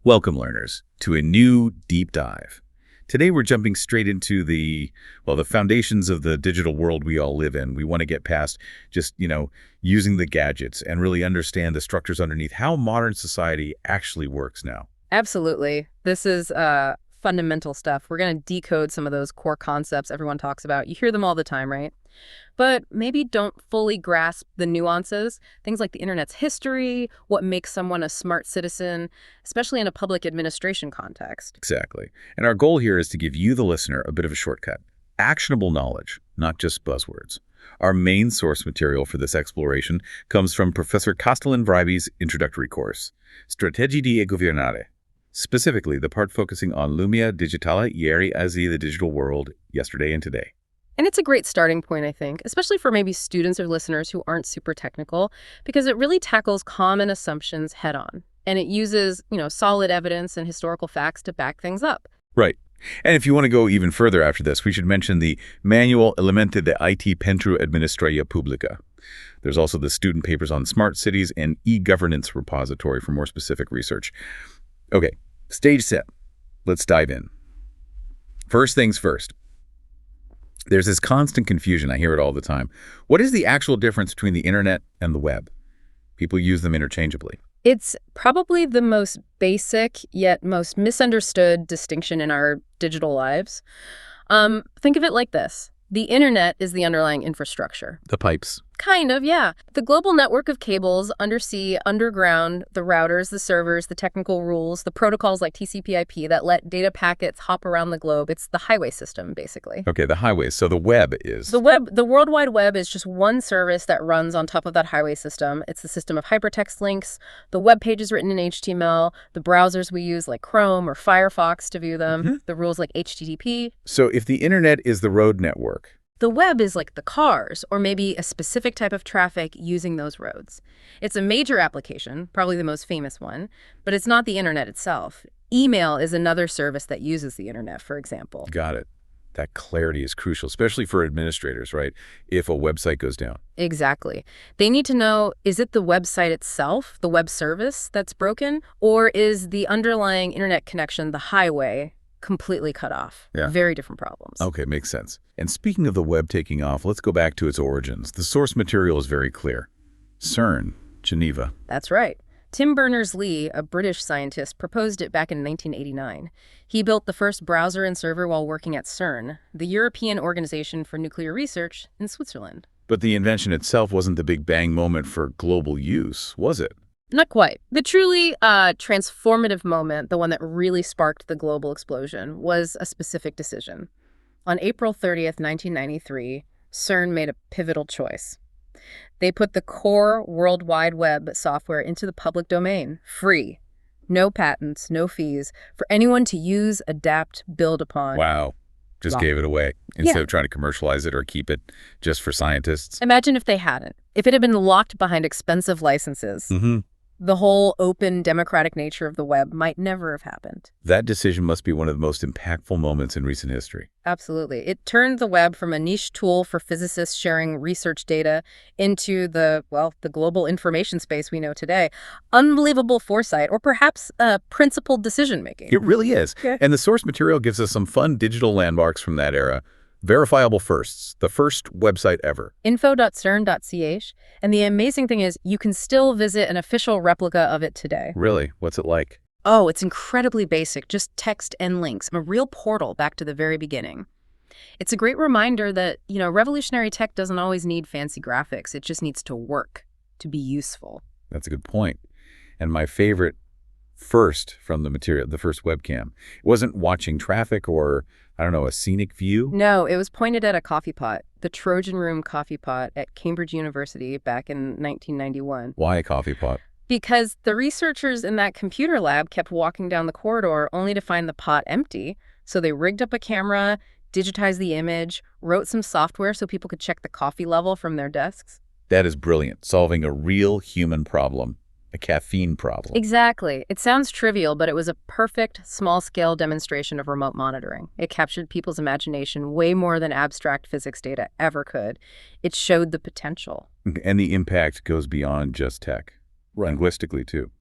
Welcome, learners, to a new deep dive. Today we're jumping straight into the foundations of the digital world we all live in. We want to get past just, using the gadgets and really understand the structures underneath how modern society actually works now. Absolutely. This is fundamental stuff. We're going to decode some of those core concepts everyone talks about. You hear them all the time, right? But maybe don't fully grasp the nuances. Things like the internet's history, what makes someone a smart citizen, especially in a public administration context. Exactly. And our goal here is to give you, the listener, a bit of a shortcut. Actionable knowledge, not just buzzwords. Our main source material for this exploration comes from Professor Castellan-Vryby's introductory course, Strategie di Governare, specifically the part focusing on Lumia Digitale Ieri Oggi, the digital world, yesterday and today. And it's a great starting point, I think, especially for maybe students or listeners who aren't super technical, because it really tackles common assumptions head on. And it uses, solid evidence and historical facts to back things up. Right. And if you want to go even further after this, we should mention the Manual Elemente de IT pentru Administraia Publica. There's also the student papers on smart cities and e-governance repository for more specific research. Okay, stage set. Let's dive in. First things first. There's this constant confusion. I hear it all the time. What is the actual difference between the internet and the web? People use them interchangeably. It's probably the most basic yet most misunderstood distinction in our digital lives. Think of it like this. The internet is the underlying infrastructure. The pipes. Kind of, yeah. The global network of cables, undersea, underground, the routers, the servers, the technical rules, the protocols like TCP/IP that let data packets hop around the globe. It's the highway system, basically. Okay, the highways. So the web is... The World Wide Web is just one service that runs on top of that highway system. It's the system of hypertext links, the web pages written in HTML, the browsers we use like Chrome or Firefox to view them, the rules like HTTP. So if the internet is the road network, the web is like the cars, or maybe a specific type of traffic using those roads. It's a major application, probably the most famous one, but it's not the internet itself. Email is another service that uses the internet, for example. Got it. That clarity is crucial, especially for administrators, right? If a website goes down. Exactly. They need to know, is it the website itself, the web service, that's broken, or is the underlying internet connection, the highway, completely cut off? Yeah. Very different problems. Okay, makes sense. And speaking of the web taking off, let's go back to its origins. The source material is very clear. CERN, Geneva. That's right. Tim Berners-Lee, a British scientist, proposed it back in 1989. He built the first browser and server while working at CERN, the European Organization for Nuclear Research in Switzerland. But the invention itself wasn't the big bang moment for global use, was it? Not quite. The truly transformative moment, the one that really sparked the global explosion, was a specific decision. On April 30th, 1993, CERN made a pivotal choice. They put the core World Wide Web software into the public domain, free. No patents, no fees, for anyone to use, adapt, build upon. Wow. Just gave it away instead of trying to commercialize it or keep it just for scientists. Imagine if they hadn't. If it had been locked behind expensive licenses. The whole open, democratic nature of the web might never have happened. That decision must be one of the most impactful moments in recent history. Absolutely. It turned the web from a niche tool for physicists sharing research data into the global information space we know today. Unbelievable foresight, or perhaps principled decision-making. It really is. Okay. And the source material gives us some fun digital landmarks from that era. Verifiable firsts, the first website ever. info.cern.ch. And the amazing thing is you can still visit an official replica of it today. Really? What's it like? Oh, it's incredibly basic, just text and links, a real portal back to the very beginning. It's a great reminder that, revolutionary tech doesn't always need fancy graphics. It just needs to work, to be useful. That's a good point. And my favorite first from the material, the first webcam, it wasn't watching traffic or, a scenic view? No, it was pointed at a coffee pot, the Trojan Room coffee pot at Cambridge University back in 1991. Why a coffee pot? Because the researchers in that computer lab kept walking down the corridor only to find the pot empty. So they rigged up a camera, digitized the image, wrote some software so people could check the coffee level from their desks. That is brilliant, solving a real human problem. A caffeine problem. Exactly. It sounds trivial, but it was a perfect small-scale demonstration of remote monitoring. It captured people's imagination way more than abstract physics data ever could. It showed the potential. And the impact goes beyond just tech. Linguistically, too.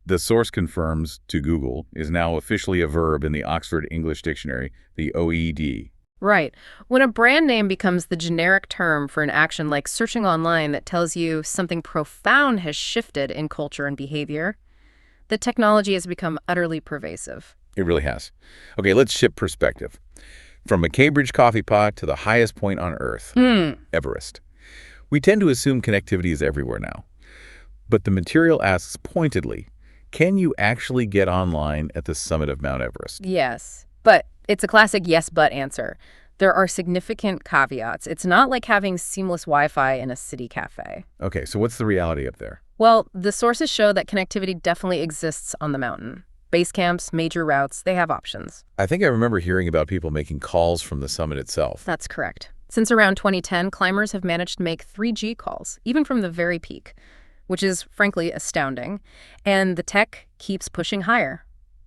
The source confirms to Google is now officially a verb in the Oxford English Dictionary, the OED. Right. When a brand name becomes the generic term for an action like searching online that tells you something profound has shifted in culture and behavior, the technology has become utterly pervasive. It really has. Okay, let's shift perspective. From a Cambridge coffee pot to the highest point on Earth, Everest. We tend to assume connectivity is everywhere now. But the material asks pointedly, can you actually get online at the summit of Mount Everest? Yes, but it's a classic yes, but answer. There are significant caveats. It's not like having seamless Wi-Fi in a city cafe. Okay, so what's the reality up there? Well, the sources show that connectivity definitely exists on the mountain. Base camps, major routes, they have options. I think I remember hearing about people making calls from the summit itself. That's correct. Since around 2010, climbers have managed to make 3G calls, even from the very peak, which is frankly astounding. And the tech keeps pushing higher.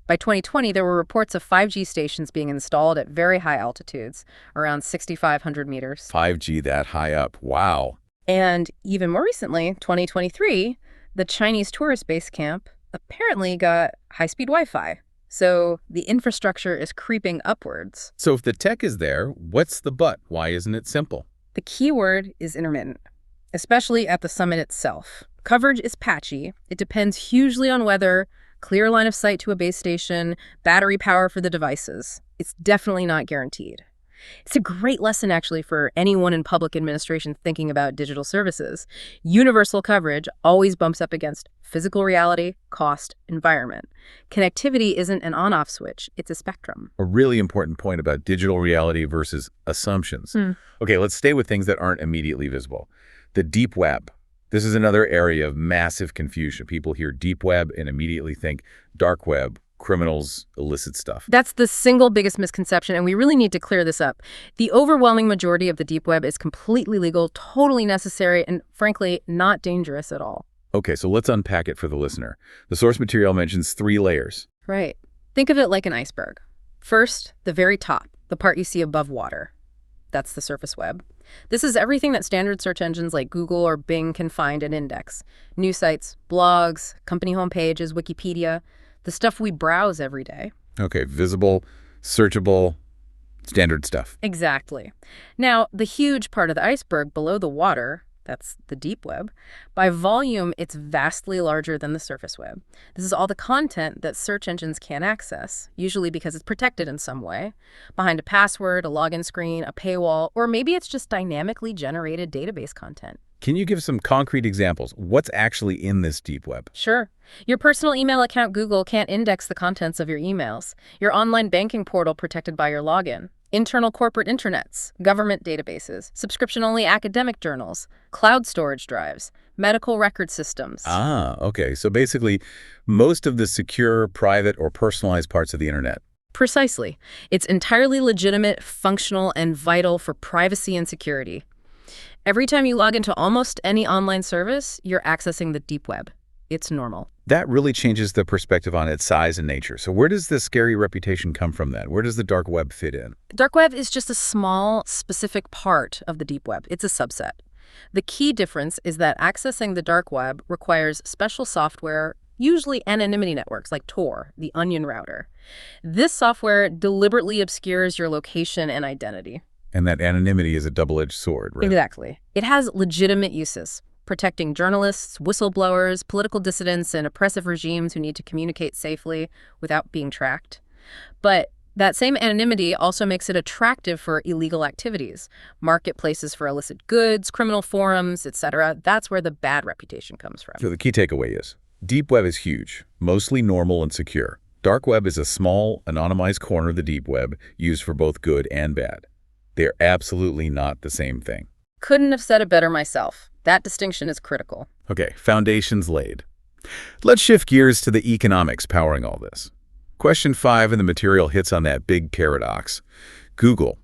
By 2020, there were reports of 5G stations being installed at very high altitudes, around 6,500 meters. 5G that high up. Wow. And even more recently, 2023, the Chinese tourist base camp apparently got high-speed Wi-Fi. So the infrastructure is creeping upwards. So if the tech is there, what's the but? Why isn't it simple? The key word is intermittent, especially at the summit itself. Coverage is patchy. It depends hugely on weather, clear line of sight to a base station, battery power for the devices. It's definitely not guaranteed. It's a great lesson, actually, for anyone in public administration thinking about digital services. Universal coverage always bumps up against physical reality, cost, environment. Connectivity isn't an on-off switch. It's a spectrum. A really important point about digital reality versus assumptions. Okay, let's stay with things that aren't immediately visible. The deep web. This is another area of massive confusion. People hear deep web and immediately think dark web, criminals, illicit stuff. That's the single biggest misconception, and we really need to clear this up. The overwhelming majority of the deep web is completely legal, totally necessary, and frankly, not dangerous at all. Okay, so let's unpack it for the listener. The source material mentions 3 layers. Right. Think of it like an iceberg. First, the very top, the part you see above water. That's the surface web. This is everything that standard search engines like Google or Bing can find and index. News sites, blogs, company homepages, Wikipedia, the stuff we browse every day. Okay, visible, searchable, standard stuff. Exactly. Now, the huge part of the iceberg below the water, that's the deep web, by volume, it's vastly larger than the surface web. This is all the content that search engines can't access, usually because it's protected in some way, behind a password, a login screen, a paywall, or maybe it's just dynamically generated database content. Can you give some concrete examples? What's actually in this deep web? Sure. Your personal email account Google can't index the contents of your emails. Your online banking portal protected by your login. Internal corporate intranets, government databases, subscription-only academic journals, cloud storage drives, medical record systems. Okay. So basically, most of the secure, private, or personalized parts of the internet. Precisely. It's entirely legitimate, functional, and vital for privacy and security. Every time you log into almost any online service, you're accessing the deep web. It's normal. That really changes the perspective on its size and nature. So where does this scary reputation come from then? Where does the dark web fit in? Dark web is just a small, specific part of the deep web. It's a subset. The key difference is that accessing the dark web requires special software, usually anonymity networks like Tor, the onion router. This software deliberately obscures your location and identity. And that anonymity is a double-edged sword, right? Exactly. It has legitimate uses, protecting journalists, whistleblowers, political dissidents, and oppressive regimes who need to communicate safely without being tracked. But that same anonymity also makes it attractive for illegal activities, marketplaces for illicit goods, criminal forums, etc. That's where the bad reputation comes from. So the key takeaway is, deep web is huge, mostly normal and secure. Dark web is a small, anonymized corner of the deep web used for both good and bad. They're absolutely not the same thing. Couldn't have said it better myself. That distinction is critical. Okay, foundations laid. Let's shift gears to the economics powering all this. Question 5 in the material hits on that big paradox. Google.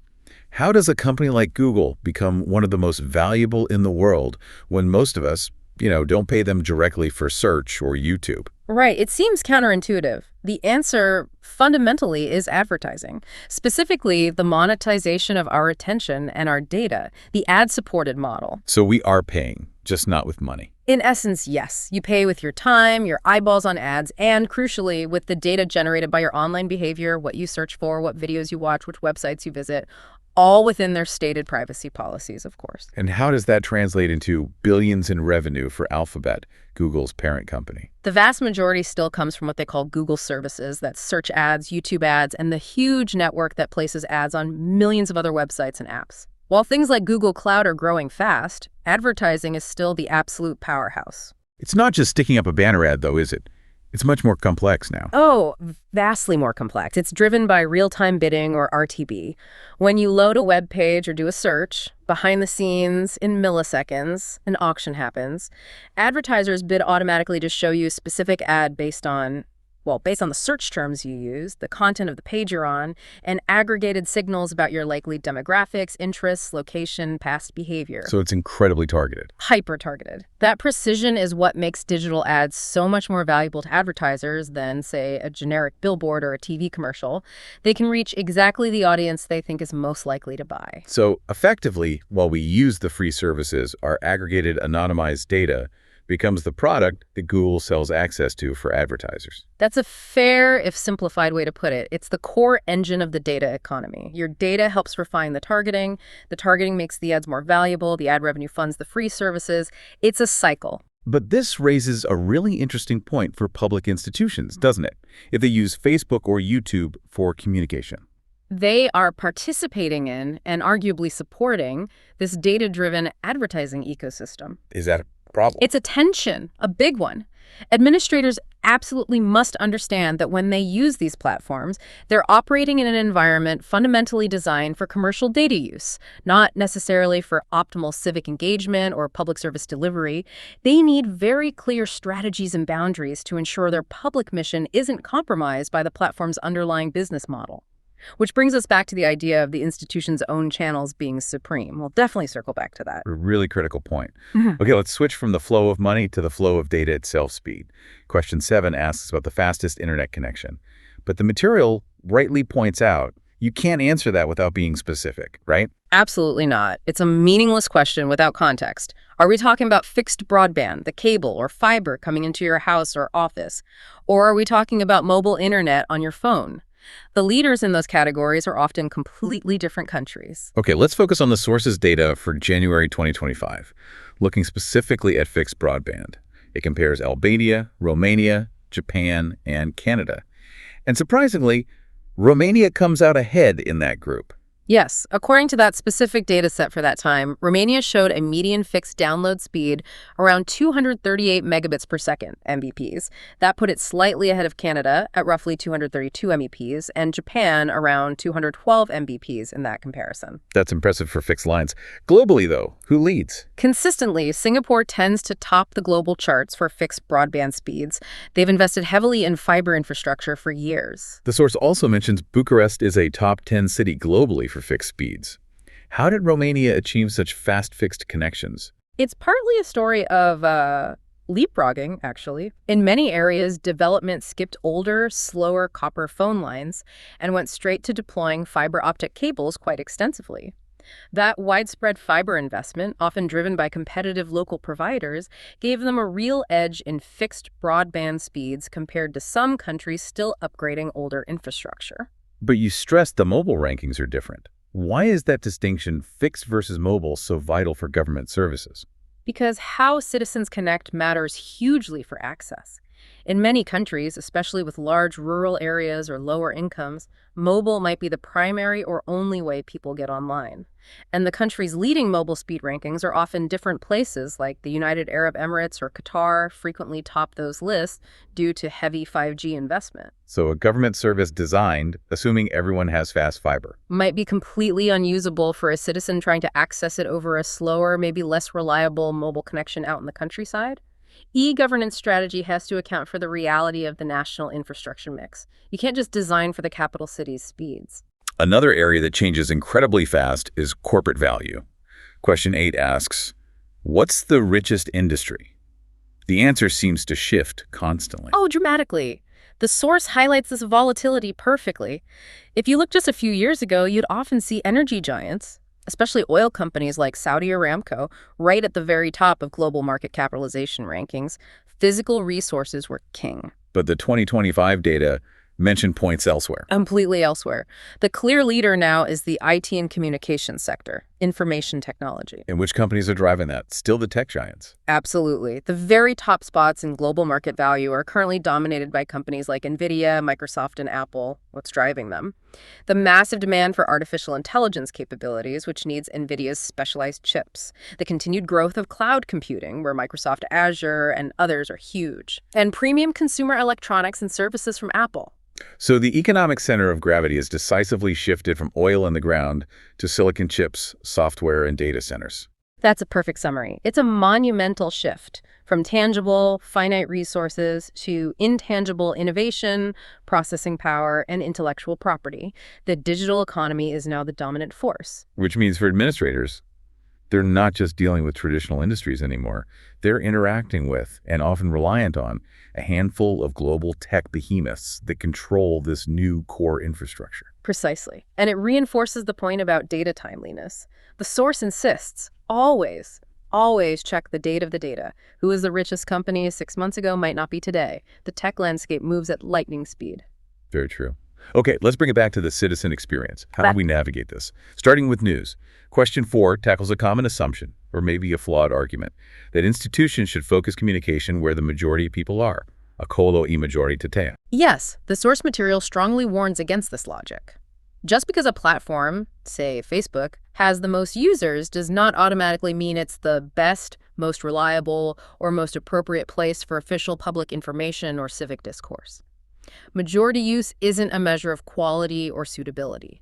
How does a company like Google become one of the most valuable in the world when most of us, don't pay them directly for search or YouTube? Right. It seems counterintuitive. The answer fundamentally is advertising, specifically the monetization of our attention and our data, the ad-supported model. So we are paying, just not with money. In essence, yes. You pay with your time, your eyeballs on ads, and crucially, with the data generated by your online behavior, what you search for, what videos you watch, which websites you visit, all within their stated privacy policies, of course. And how does that translate into billions in revenue for Alphabet, Google's parent company? The vast majority still comes from what they call Google services, that's search ads, YouTube ads, and the huge network that places ads on millions of other websites and apps. While things like Google Cloud are growing fast, advertising is still the absolute powerhouse. It's not just sticking up a banner ad, though, is it? It's much more complex now. Oh, vastly more complex. It's driven by real-time bidding, or RTB. When you load a web page or do a search, behind the scenes, in milliseconds, an auction happens. Advertisers bid automatically to show you a specific ad based on the search terms you use, the content of the page you're on, and aggregated signals about your likely demographics, interests, location, past behavior. So it's incredibly targeted. Hyper-targeted. That precision is what makes digital ads so much more valuable to advertisers than, say, a generic billboard or a TV commercial. They can reach exactly the audience they think is most likely to buy. So effectively, while we use the free services, our aggregated anonymized data becomes the product that Google sells access to for advertisers. That's a fair, if simplified, way to put it. It's the core engine of the data economy. Your data helps refine the targeting makes the ads more valuable, the ad revenue funds the free services. It's a cycle. But this raises a really interesting point for public institutions, doesn't it? If they use Facebook or YouTube for communication. They are participating in and arguably supporting this data-driven advertising ecosystem. Is that a problem? It's a tension, a big one. Administrators absolutely must understand that when they use these platforms, they're operating in an environment fundamentally designed for commercial data use, not necessarily for optimal civic engagement or public service delivery. They need very clear strategies and boundaries to ensure their public mission isn't compromised by the platform's underlying business model. Which brings us back to the idea of the institution's own channels being supreme. We'll definitely circle back to that. A really critical point. Okay, let's switch from the flow of money to the flow of data itself speed. Question 7 asks about the fastest internet connection. But the material rightly points out you can't answer that without being specific, right? Absolutely not. It's a meaningless question without context. Are we talking about fixed broadband, the cable or fiber coming into your house or office? Or are we talking about mobile internet on your phone? The leaders in those categories are often completely different countries. Okay, let's focus on the source's data for January 2025, looking specifically at fixed broadband. It compares Albania, Romania, Japan, and Canada. And surprisingly, Romania comes out ahead in that group. Yes, according to that specific data set for that time, Romania showed a median fixed download speed around 238 megabits per second, MBPs. That put it slightly ahead of Canada at roughly 232 MBPs, and Japan around 212 MBPs in that comparison. That's impressive for fixed lines. Globally, though, who leads? Consistently, Singapore tends to top the global charts for fixed broadband speeds. They've invested heavily in fiber infrastructure for years. The source also mentions Bucharest is a top 10 city globally for fixed speeds. How did Romania achieve such fast fixed connections? It's partly a story of leapfrogging, actually. In many areas, development skipped older, slower copper phone lines and went straight to deploying fiber optic cables quite extensively. That widespread fiber investment, often driven by competitive local providers, gave them a real edge in fixed broadband speeds compared to some countries still upgrading older infrastructure. But you stressed the mobile rankings are different. Why is that distinction, fixed versus mobile, so vital for government services? Because how citizens connect matters hugely for access. In many countries, especially with large rural areas or lower incomes, mobile might be the primary or only way people get online. And the country's leading mobile speed rankings are often different places, like the United Arab Emirates or Qatar frequently top those lists due to heavy 5G investment. So a government service designed, assuming everyone has fast fiber, Might be completely unusable for a citizen trying to access it over a slower, maybe less reliable mobile connection out in the countryside. E-governance strategy has to account for the reality of the national infrastructure mix. You can't just design for the capital city's speeds. Another area that changes incredibly fast is corporate value. Question 8 asks, what's the richest industry? The answer seems to shift constantly. Oh, dramatically. The source highlights this volatility perfectly. If you look just a few years ago, you'd often see energy giants, especially oil companies like Saudi Aramco, right at the very top of global market capitalization rankings. Physical resources were king. But the 2025 data mentioned points elsewhere. Completely elsewhere. The clear leader now is the IT and communications sector, information technology. And which companies are driving that? Still the tech giants. Absolutely. The very top spots in global market value are currently dominated by companies like NVIDIA, Microsoft, and Apple. What's driving them? The massive demand for artificial intelligence capabilities, which needs NVIDIA's specialized chips. The continued growth of cloud computing, where Microsoft Azure and others are huge. And premium consumer electronics and services from Apple. So the economic center of gravity has decisively shifted from oil in the ground to silicon chips, software, and data centers. That's a perfect summary. It's a monumental shift from tangible, finite resources to intangible innovation, processing power, and intellectual property. The digital economy is now the dominant force. Which means for administrators, they're not just dealing with traditional industries anymore. They're interacting with, and often reliant on, a handful of global tech behemoths that control this new core infrastructure. Precisely. And it reinforces the point about data timeliness. The source insists, always check the date of the data. Who is the richest company 6 months ago might not be today. The tech landscape moves at lightning speed. Very true. Okay, let's bring it back to the citizen experience. How do we navigate this? Starting with news. Question 4 tackles a common assumption, or maybe a flawed argument, that institutions should focus communication where the majority of people are. Acolo I majoritatea. Yes, the source material strongly warns against this logic. Just because a platform, say Facebook, has the most users does not automatically mean it's the best, most reliable, or most appropriate place for official public information or civic discourse. Majority use isn't a measure of quality or suitability.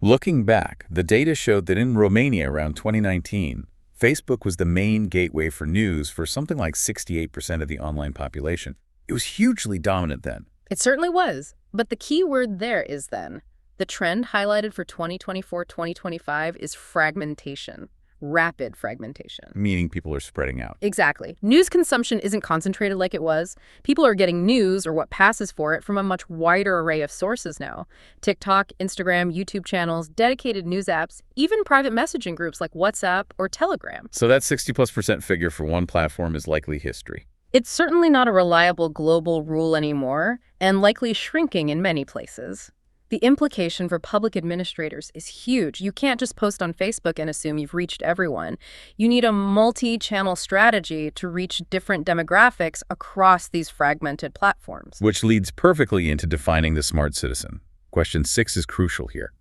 Looking back, the data showed that in Romania around 2019, Facebook was the main gateway for news for something like 68% of the online population. It was hugely dominant then. It certainly was, but the key word there is then. The trend highlighted for 2024-2025 is fragmentation. Rapid fragmentation. Meaning people are spreading out. Exactly. News consumption isn't concentrated like it was. People are getting news, or what passes for it, from a much wider array of sources now. TikTok, Instagram, YouTube channels, dedicated news apps, even private messaging groups like WhatsApp or Telegram. So that 60+% figure for one platform is likely history. It's certainly not a reliable global rule anymore, and likely shrinking in many places. The implication for public administrators is huge. You can't just post on Facebook and assume you've reached everyone. You need a multi-channel strategy to reach different demographics across these fragmented platforms. Which leads perfectly into defining the smart citizen. Question 6 is crucial here.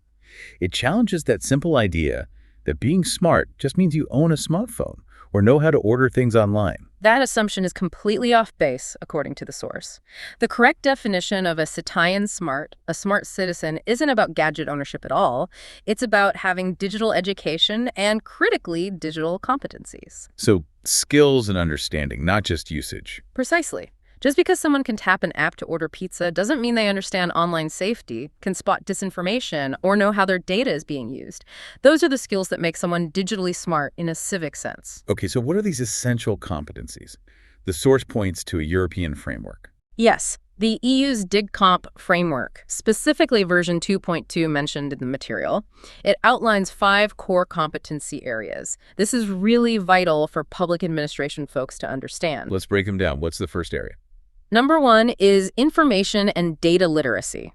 It challenges that simple idea that being smart just means you own a smartphone or know how to order things online. That assumption is completely off base, according to the source. The correct definition of a citoyen smart, a smart citizen, isn't about gadget ownership at all. It's about having digital education and, critically, digital competencies. So skills and understanding, not just usage. Precisely. Just because someone can tap an app to order pizza doesn't mean they understand online safety, can spot disinformation, or know how their data is being used. Those are the skills that make someone digitally smart in a civic sense. Okay, so what are these essential competencies? The source points to a European framework. Yes, the EU's DigComp framework, specifically version 2.2 mentioned in the material. It outlines 5 core competency areas. This is really vital for public administration folks to understand. Let's break them down. What's the first area? Number 1 is information and data literacy.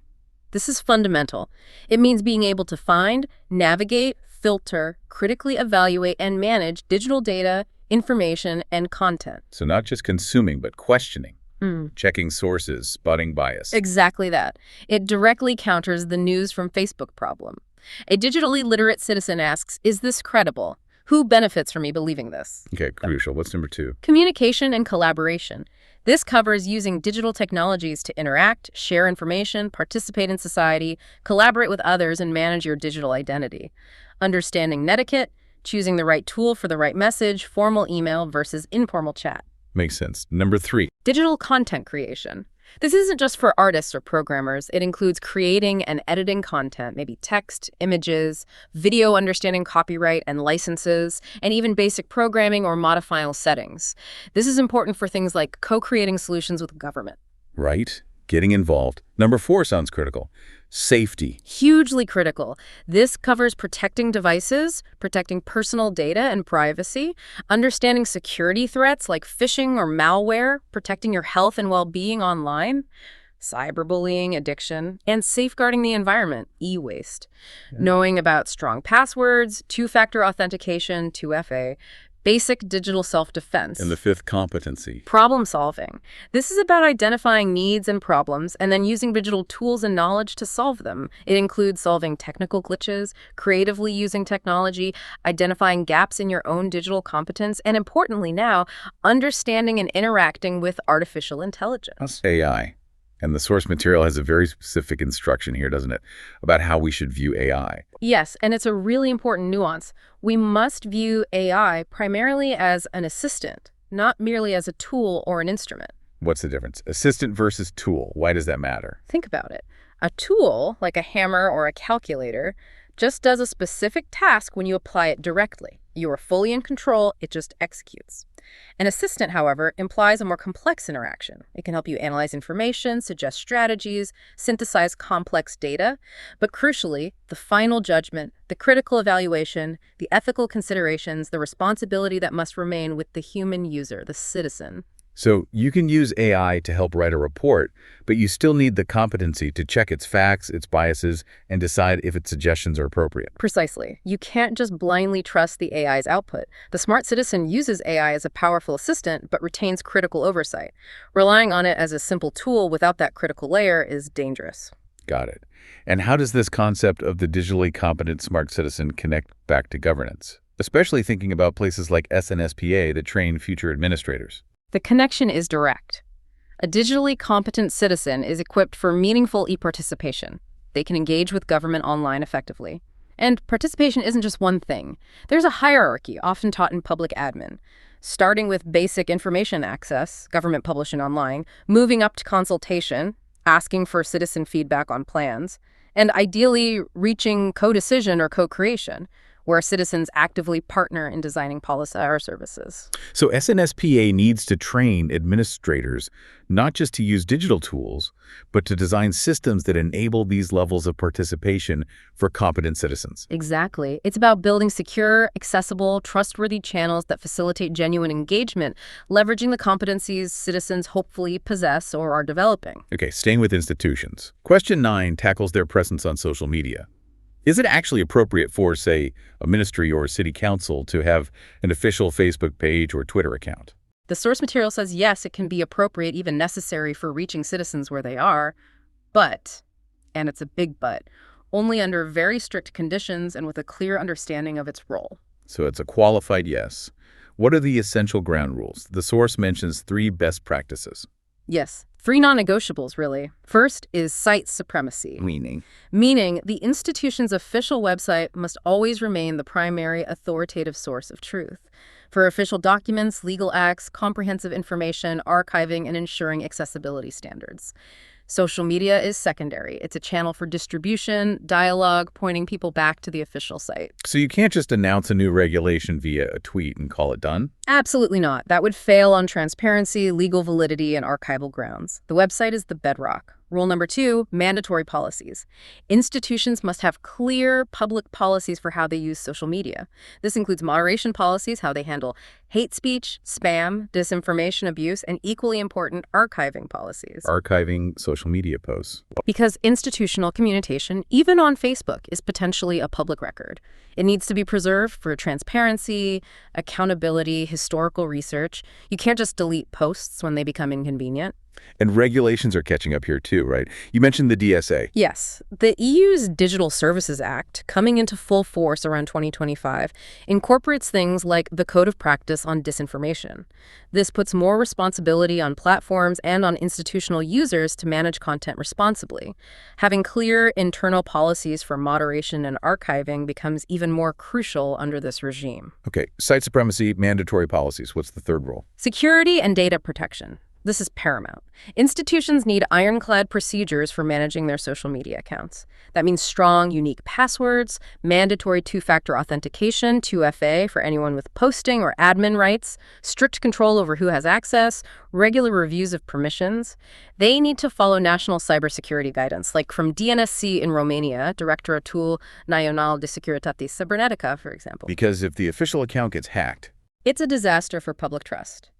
This is fundamental. It means being able to find, navigate, filter, critically evaluate, and manage digital data, information, and content. So not just consuming, but questioning. Checking sources, spotting bias. Exactly that. It directly counters the news from Facebook problem. A digitally literate citizen asks, is this credible? Who benefits from me believing this? Okay, crucial. What's number 2? Communication and collaboration. This covers using digital technologies to interact, share information, participate in society, collaborate with others, and manage your digital identity. Understanding netiquette, choosing the right tool for the right message, formal email versus informal chat. Makes sense. Number 3. Digital content creation. This isn't just for artists or programmers. It includes creating and editing content, maybe text, images, video, understanding copyright and licenses, and even basic programming or modifiable settings. This is important for things like co-creating solutions with government. Right. Getting involved. Number 4 sounds critical. Safety. Hugely critical. This covers protecting devices, protecting personal data and privacy, understanding security threats like phishing or malware, protecting your health and well-being online, cyberbullying, addiction, and safeguarding the environment, e-waste. Yeah. Knowing about strong passwords, two-factor authentication, 2FA, basic digital self-defense. And the 5th competency. Problem solving. This is about identifying needs and problems and then using digital tools and knowledge to solve them. It includes solving technical glitches, creatively using technology, identifying gaps in your own digital competence, and importantly now, understanding and interacting with artificial intelligence. AI. And the source material has a very specific instruction here, doesn't it, about how we should view AI. Yes, and it's a really important nuance. We must view AI primarily as an assistant, not merely as a tool or an instrument. What's the difference? Assistant versus tool. Why does that matter? Think about it. A tool, like a hammer or a calculator, just does a specific task when you apply it directly. You are fully in control, it just executes. An assistant, however, implies a more complex interaction. It can help you analyze information, suggest strategies, synthesize complex data, but crucially, the final judgment, the critical evaluation, the ethical considerations, the responsibility that must remain with the human user, the citizen. So you can use AI to help write a report, but you still need the competency to check its facts, its biases, and decide if its suggestions are appropriate. Precisely. You can't just blindly trust the AI's output. The smart citizen uses AI as a powerful assistant, but retains critical oversight. Relying on it as a simple tool without that critical layer is dangerous. Got it. And how does this concept of the digitally competent smart citizen connect back to governance? Especially thinking about places like SNSPA that train future administrators. The connection is direct. A digitally competent citizen is equipped for meaningful e-participation. They can engage with government online effectively. And participation isn't just one thing. There's a hierarchy often taught in public admin, starting with basic information access, government publishing online, moving up to consultation, asking for citizen feedback on plans, and ideally reaching co-decision or co-creation, where citizens actively partner in designing policy or services. So SNSPA needs to train administrators not just to use digital tools, but to design systems that enable these levels of participation for competent citizens. Exactly. It's about building secure, accessible, trustworthy channels that facilitate genuine engagement, leveraging the competencies citizens hopefully possess or are developing. Okay, staying with institutions. Question 9 tackles their presence on social media. Is it actually appropriate for, say, a ministry or a city council to have an official Facebook page or Twitter account? The source material says yes, it can be appropriate, even necessary for reaching citizens where they are, but, and it's a big but, only under very strict conditions and with a clear understanding of its role. So it's a qualified yes. What are the essential ground rules? The source mentions 3 best practices. Yes, 3 non-negotiables, really. First is site supremacy. Meaning the institution's official website must always remain the primary authoritative source of truth. For official documents, legal acts, comprehensive information, archiving, and ensuring accessibility standards. Social media is secondary. It's a channel for distribution, dialogue, pointing people back to the official site. So you can't just announce a new regulation via a tweet and call it done? Absolutely not. That would fail on transparency, legal validity, and archival grounds. The website is the bedrock. Rule number 2, mandatory policies. Institutions must have clear public policies for how they use social media. This includes moderation policies, how they handle hate speech, spam, disinformation abuse, and equally important, archiving policies. Archiving social media posts. Because institutional communication, even on Facebook, is potentially a public record. It needs to be preserved for transparency, accountability, historical research. You can't just delete posts when they become inconvenient. And regulations are catching up here too, right? You mentioned the DSA. Yes. The EU's Digital Services Act, coming into full force around 2025, incorporates things like the Code of Practice on Disinformation. This puts more responsibility on platforms and on institutional users to manage content responsibly. Having clear internal policies for moderation and archiving becomes even more crucial under this regime. Okay, site supremacy, mandatory policies. What's the third rule? Security and data protection. This is paramount. Institutions need ironclad procedures for managing their social media accounts. That means strong, unique passwords, mandatory two-factor authentication, 2FA for anyone with posting or admin rights, strict control over who has access, regular reviews of permissions. They need to follow national cybersecurity guidance, like from DNSC in Romania, Directoratul Național de Securitate Cibernetică, for example. Because if the official account gets hacked, It's a disaster for public trust.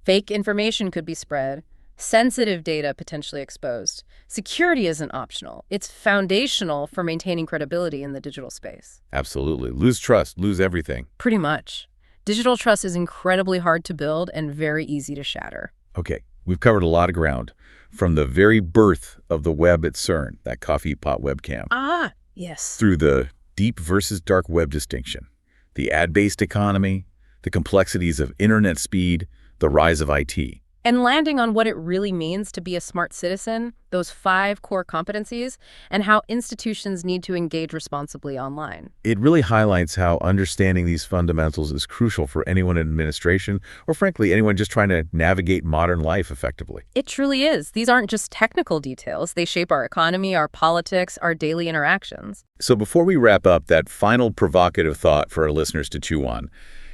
Fake information could be spread, sensitive data potentially exposed. Security isn't optional. It's foundational for maintaining credibility in the digital space. absolutely. Lose trust, lose everything. Pretty much. Digital trust is incredibly hard to build and very easy to shatter. Okay, we've covered a lot of ground. From the very birth of the web at CERN, that coffee pot webcam, Ah, yes. through the deep versus dark web distinction, the ad-based economy, the complexities of internet speed, the rise of IT. And landing on what it really means to be a smart citizen, those 5 core competencies, and how institutions need to engage responsibly online. It really highlights how understanding these fundamentals is crucial for anyone in administration, or frankly, anyone just trying to navigate modern life effectively. It truly is. These aren't just technical details. They shape our economy, our politics, our daily interactions. So before we wrap up, that final provocative thought for our listeners to chew on.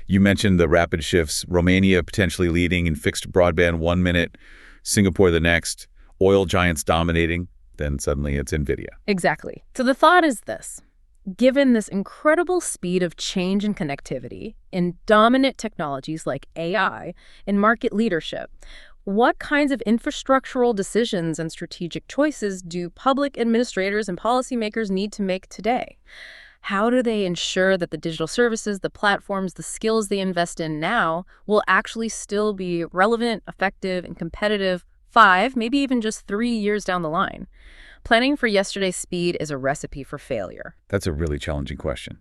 You mentioned the rapid shifts, Romania potentially leading in fixed broadband 1 minute, Singapore the next, oil giants dominating, then suddenly it's NVIDIA. Exactly. So the thought is this. Given this incredible speed of change and connectivity in dominant technologies like AI and market leadership, what kinds of infrastructural decisions and strategic choices do public administrators and policymakers need to make today? How do they ensure that the digital services, the platforms, the skills they invest in now will actually still be relevant, effective, and competitive 5, maybe even just 3 years down the line? Planning for yesterday's speed is a recipe for failure. That's a really challenging question,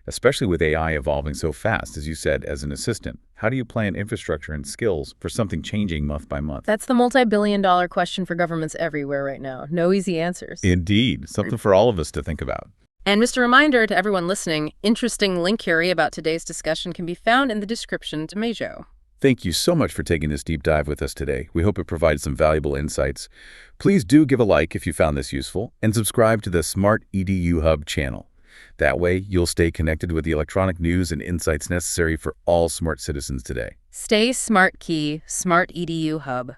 especially with AI evolving so fast, as you said, as an assistant. How do you plan infrastructure and skills for something changing month by month? That's the multi-billion-dollar question for governments everywhere right now. No easy answers. Indeed, something for all of us to think about. And just a reminder to everyone listening, interesting link here about today's discussion can be found in the description to Mejo. Thank you so much for taking this deep dive with us today. We hope it provides some valuable insights. Please do give a like if you found this useful, and subscribe to the Smart-EDU Hub channel. That way, you'll stay connected with the electronic news and insights necessary for all smart citizens today. Stay smart key, Smart-EDU Hub.